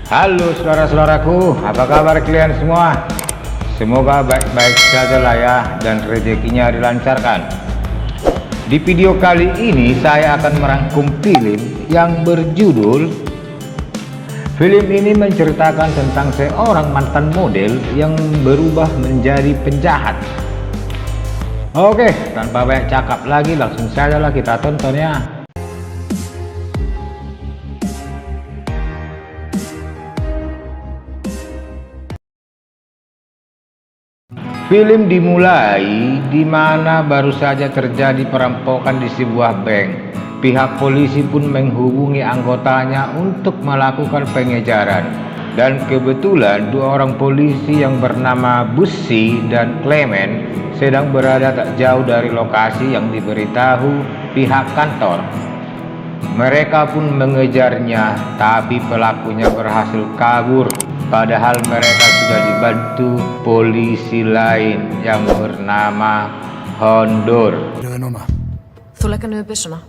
Halo saudara-saudaraku, apa kabar kalian semua? Semoga baik-baik saja lah ya, dan rezekinya dilancarkan. Di video kali ini saya akan merangkum film yang berjudul film ini menceritakan tentang seorang mantan model yang berubah menjadi penjahat. Oke, tanpa banyak cakap lagi, langsung saja lah kita tonton ya. Film dimulai di mana baru saja terjadi perampokan di sebuah bank. Pihak polisi pun menghubungi anggotanya untuk melakukan pengejaran. Dan kebetulan dua orang polisi yang bernama Bussy dan Clement sedang berada tak jauh dari lokasi yang diberitahu pihak kantor. Mereka pun mengejarnya, tapi pelakunya berhasil kabur. Padahal mereka sudah dibantu polisi lain yang bernama Hondur. Þú leggur niður byssuna.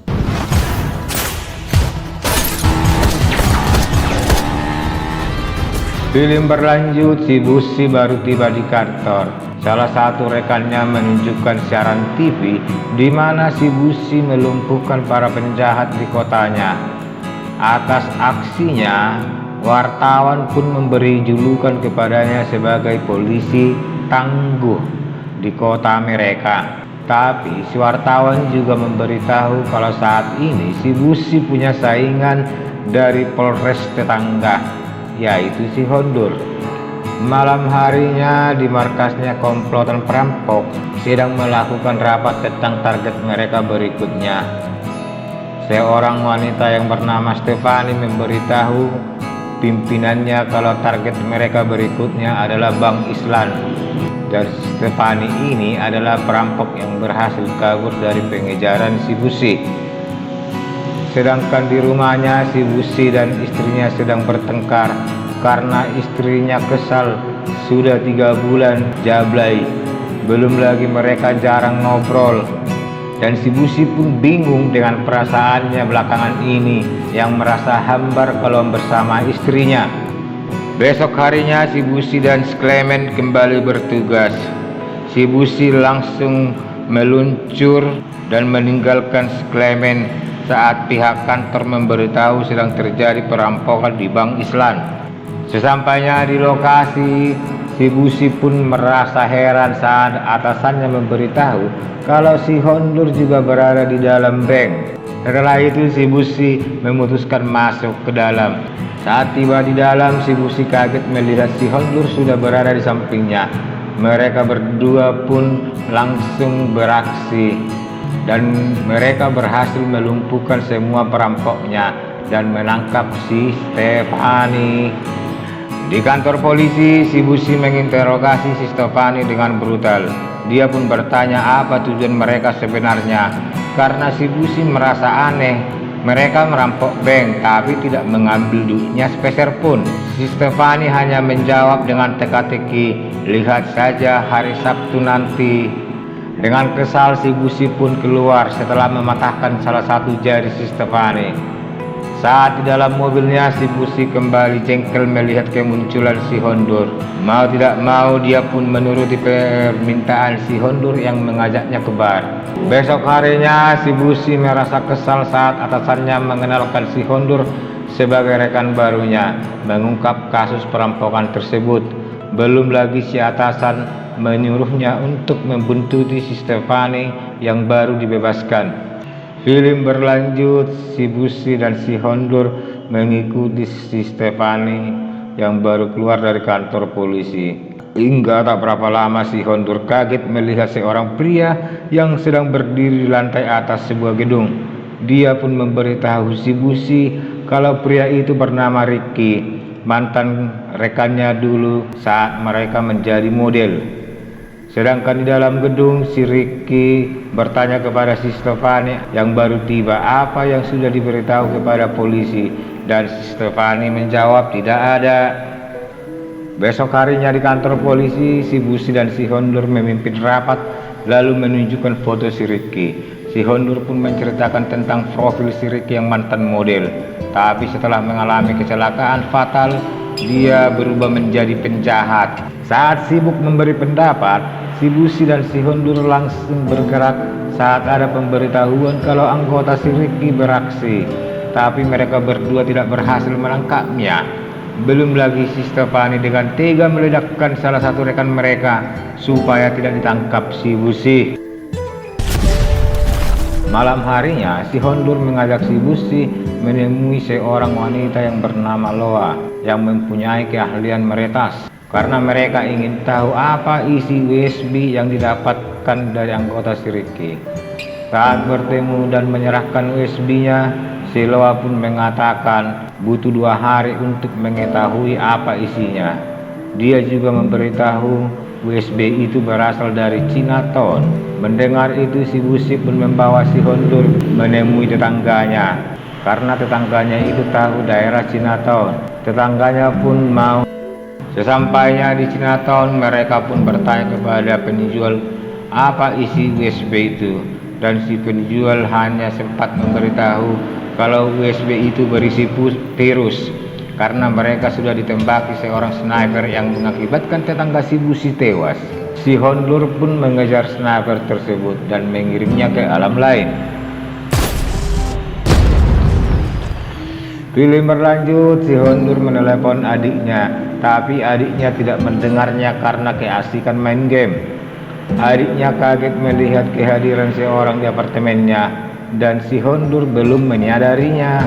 Film berlanjut, si Bussy baru tiba di kantor. Salah satu rekannya menunjukkan siaran TV di mana si Bussy melumpuhkan para penjahat di kotanya. Atas aksinya, wartawan pun memberi julukan kepadanya sebagai polisi tangguh di kota mereka. Tapi si wartawan juga memberitahu kalau saat ini si Bussy punya saingan dari Polres tetangga, yaitu si Hondur. Malam harinya di markasnya komplotan perampok sedang melakukan rapat tentang target mereka berikutnya. Seorang wanita yang bernama Stefani memberitahu pimpinannya kalau target mereka berikutnya adalah Bank Islam. Dan Stefani ini adalah perampok yang berhasil kabur dari pengejaran si Bussy. Sedangkan di rumahnya si Bussy dan istrinya sedang bertengkar karena istrinya kesal sudah 3 bulan jablay. Belum lagi mereka jarang ngobrol. Dan si Bussy pun bingung dengan perasaannya belakangan ini yang merasa hambar kalau bersama istrinya. Besok harinya si Bussy dan Clement kembali bertugas. Si Bussy langsung meluncur dan meninggalkan Clement saat pihak kantor memberitahu sedang terjadi perampokan di Bank Islam. Sesampainya di lokasi, si Bussy pun merasa heran saat atasannya memberitahu kalau si Hondur juga berada di dalam bank. Setelah itu si Bussy memutuskan masuk ke dalam. Saat tiba di dalam, si Bussy kaget melihat si Hondur sudah berada di sampingnya. Mereka berdua pun langsung beraksi dan mereka berhasil melumpuhkan semua perampoknya dan menangkap si Stefani. Di kantor polisi, si Bussy menginterogasi si Stefani dengan brutal. Dia pun bertanya apa tujuan mereka sebenarnya, karena si Bussy merasa aneh. Mereka merampok bank tapi tidak mengambil duitnya sepeser pun. Si Stefani hanya menjawab dengan teka-teki, lihat saja hari Sabtu nanti. Dengan kesal, si Bussy pun keluar setelah mematahkan salah satu jari si Stefani. Saat di dalam mobilnya, si Bussy kembali jengkel melihat kemunculan si Hondur. Mau tidak mau dia pun menuruti permintaan si Hondur yang mengajaknya ke bar. Besok harinya si Bussy merasa kesal saat atasannya mengenalkan si Hondur sebagai rekan barunya mengungkap kasus perampokan tersebut. Belum lagi si atasan menyuruhnya untuk membuntuti si Stefani yang baru dibebaskan. Film berlanjut, si Bussy dan si Hondur mengikuti si Stefani yang baru keluar dari kantor polisi. Hingga tak berapa lama si Hondur kaget melihat seorang pria yang sedang berdiri di lantai atas sebuah gedung. Dia pun memberitahu si Bussy kalau pria itu bernama Ricky, mantan rekannya dulu saat mereka menjadi model. Sedangkan di dalam gedung, si Ricky bertanya kepada si Stefani yang baru tiba apa yang sudah diberitahu kepada polisi, dan si Stefani menjawab tidak ada. Besok harinya di kantor polisi, si Bussy dan si Hondur memimpin rapat lalu menunjukkan foto si Ricky. Si Hondur pun menceritakan tentang profil si Ricky yang mantan model. Tapi setelah mengalami kecelakaan fatal, dia berubah menjadi penjahat. Saat sibuk memberi pendapat, si Busi dan si Hondur langsung bergerak saat ada pemberitahuan kalau anggota si Ricky beraksi. Tapi mereka berdua tidak berhasil menangkapnya. Belum lagi si Stefani dengan tega meledakkan salah satu rekan mereka supaya tidak ditangkap si Busi. Malam harinya, si Hondur mengajak si Busi menemui seorang wanita yang bernama Loa yang mempunyai keahlian meretas, karena mereka ingin tahu apa isi USB yang didapatkan dari anggota si Ricky. Saat bertemu dan menyerahkan USB-nya, si Loa pun mengatakan butuh 2 hari untuk mengetahui apa isinya. Dia juga memberitahu USB itu berasal dari Chinatown. Mendengar itu, si Busi pun membawa si Hondur menemui tetangganya, karena tetangganya itu tahu daerah Chinatown. Tetangganya pun mau. Sesampainya di Chinatown, mereka pun bertanya kepada penjual apa isi USB itu, dan si penjual hanya sempat memberitahu kalau USB itu berisi virus, karena mereka sudah ditembaki seorang sniper yang mengakibatkan tetangga si Busi tewas. Si Hondur pun mengejar sniper tersebut dan mengirimnya ke alam lain. Film berlanjut, si Hondur menelepon adiknya, tapi adiknya tidak mendengarnya karena keasikan main game. Adiknya kaget melihat kehadiran seorang di apartemennya, dan si Hondur belum menyadarinya.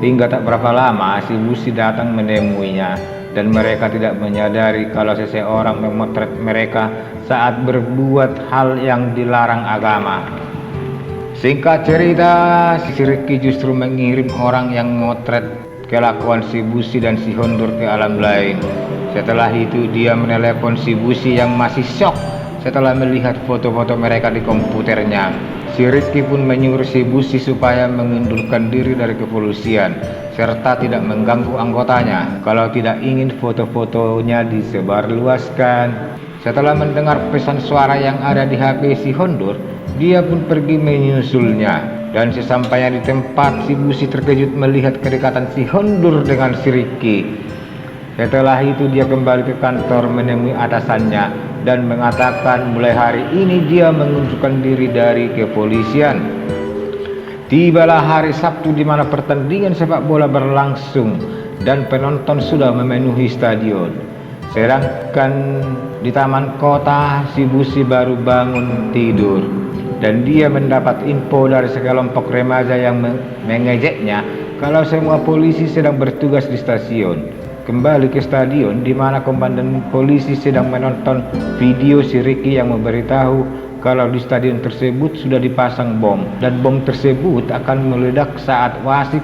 Hingga tak berapa lama, si Busi datang menemuinya, dan mereka tidak menyadari kalau seseorang memotret mereka saat berbuat hal yang dilarang agama. Singkat cerita, si Ricky justru mengirim orang yang memotret kelakuan si Busi dan si Hondur ke alam lain. Setelah itu, dia menelepon si Busi yang masih syok setelah melihat foto-foto mereka di komputernya. Si Ricky pun menyuruh si Busi supaya mengundurkan diri dari kepolisian serta tidak mengganggu anggotanya kalau tidak ingin foto-fotonya disebarluaskan. Setelah mendengar pesan suara yang ada di HP si Hondur, dia pun pergi menyusulnya. Dan sesampainya di tempat, si Busi terkejut melihat kedekatan si Hondur dengan si Ricky. Setelah itu dia kembali ke kantor menemui atasannya dan mengatakan mulai hari ini dia mengundurkan diri dari kepolisian. Tibalah hari Sabtu di mana pertandingan sepak bola berlangsung dan penonton sudah memenuhi stadion. Sedangkan di taman kota, si Busi baru bangun tidur dan dia mendapat info dari sekelompok remaja yang mengejeknya kalau semua polisi sedang bertugas di stasiun. Kembali ke stadion di mana komandan polisi sedang menonton video si Ricky yang memberitahu kalau di stadion tersebut sudah dipasang bom dan bom tersebut akan meledak saat wasit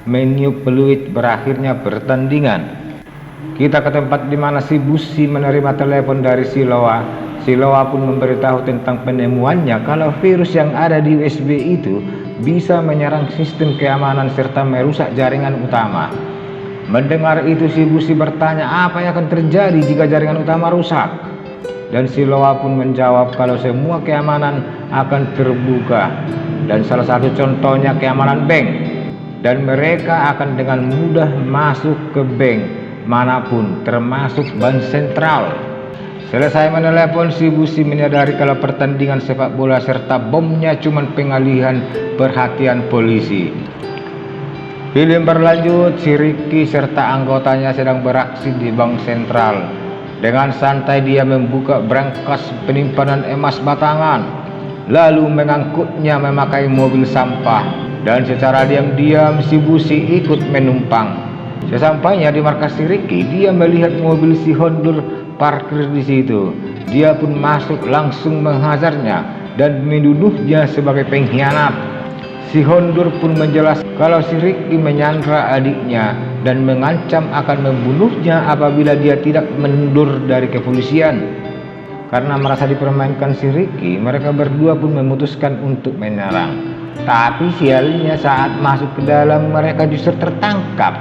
meniup peluit berakhirnya pertandingan. Kita ke tempat di mana si Busi menerima telepon dari si Loa. Si Loa pun memberitahu tentang penemuannya kalau virus yang ada di USB itu bisa menyerang sistem keamanan serta merusak jaringan utama. Mendengar itu, si Busi bertanya apa yang akan terjadi jika jaringan utama rusak. Dan si Loa pun menjawab kalau semua keamanan akan terbuka, dan salah satu contohnya keamanan bank, dan mereka akan dengan mudah masuk ke bank manapun termasuk bank sentral. Selesai menelepon, si Busi menyadari kalau pertandingan sepak bola serta bomnya cuma pengalihan perhatian polisi. Film berlanjut, si Ricky serta anggotanya sedang beraksi di bank sentral. Dengan santai dia membuka brankas penyimpanan emas batangan, lalu mengangkutnya memakai mobil sampah, dan secara diam-diam si Busi ikut menumpang. Sesampainya di markas si Ricky, dia melihat mobil si Hondur parkir di situ. Dia pun masuk langsung menghajarnya dan menuduhnya sebagai pengkhianat. Si Hondur pun menjelaskan kalau si Ricky menyandra adiknya dan mengancam akan membunuhnya apabila dia tidak mundur dari kepolisian. Karena merasa dipermainkan si Ricky, mereka berdua pun memutuskan untuk menyerang. Tapi sialnya saat masuk ke dalam, mereka justru tertangkap.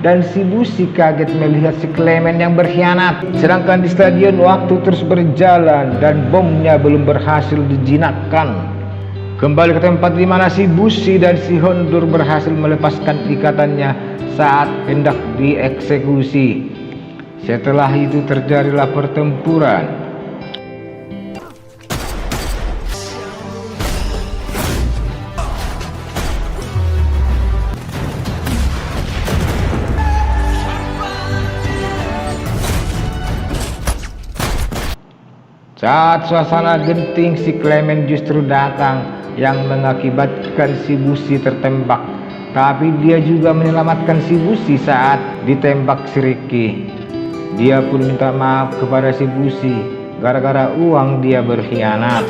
Dan si Busi kaget melihat si Clement yang berkhianat. Sedangkan di stadion waktu terus berjalan dan bomnya belum berhasil dijinakkan. kembali ke tempat di mana si Busi dan si Hondur berhasil melepaskan ikatannya saat hendak dieksekusi. Setelah itu terjadilah pertempuran. Saat suasana genting, si Clement justru datang yang mengakibatkan si Busi tertembak. Tapi dia juga menyelamatkan si Busi saat ditembak si Ricky. Dia pun minta maaf kepada si Busi gara-gara uang dia berkhianat.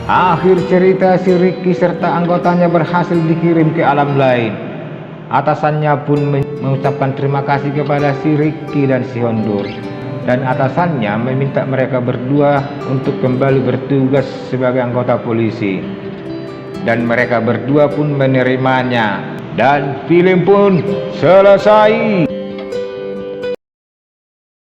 Akhir cerita, si Ricky serta anggotanya berhasil dikirim ke alam lain. Atasannya pun mengucapkan terima kasih kepada si Ricky dan si Hondur. Dan atasannya meminta mereka berdua untuk kembali bertugas sebagai anggota polisi. Dan mereka berdua pun menerimanya. Dan film pun selesai.